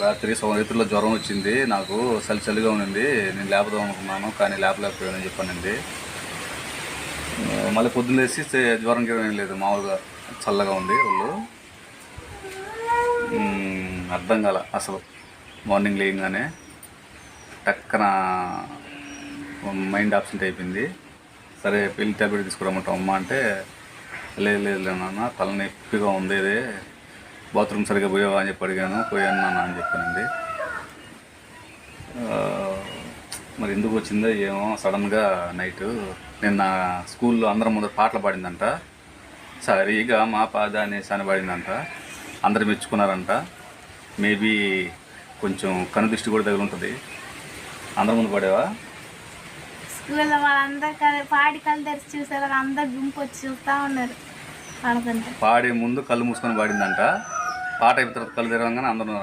రాత్రి రైతుల్లో జ్వరం వచ్చింది, నాకు చలిగా ఉండింది, నేను లేపుదాం అనుకున్నాను కానీ లేపలేకపోయానని చెప్పానండి. మళ్ళీ పొద్దున్న లేచి జ్వరం గిరం లేదు, మామూలుగా చల్లగా ఉంది ఒళ్ళు. అర్థం కాల అసలు. మార్నింగ్ లేయగానే టక్కన మైండ్ ఆబ్సెంట్ అయిపోయింది. సరే పెళ్లి ట్యాబ్లెట్ తీసుకురమ్మంటాం అమ్మ అంటే, లేదు నాన్న తలనొప్పిగా ఉంది, ఇదే బాత్రూమ్ సరిగ్గా పోయావా అని చెప్పి అడిగాను. పోయాను నాన్న అని చెప్పానండి. మరి ఎందుకు వచ్చిందో ఏమో సడన్గా నైటు నిన్న స్కూల్లో అందరం ముందర పాటలు పాడిందంట. సరిగా మా పాద అనేసి అని పాడిందంట. అందరు మెచ్చుకున్నారంట. మేబీ కొంచెం కనుదృష్టి కూడా తగిలి ఉంటుంది. అందరి ముందు పాడేవా? స్కూల్లో వాళ్ళందరూ పాడి కళ్ళు తెరిచి చూసారు, అందరు గుంపు వచ్చి చూస్తూ ఉన్నారు. పాడే ముందు కళ్ళు మూసుకొని పాడిందంట. పాట అయిపోయిన తర్వాత కళ్ళు తెరవగానే అందరూ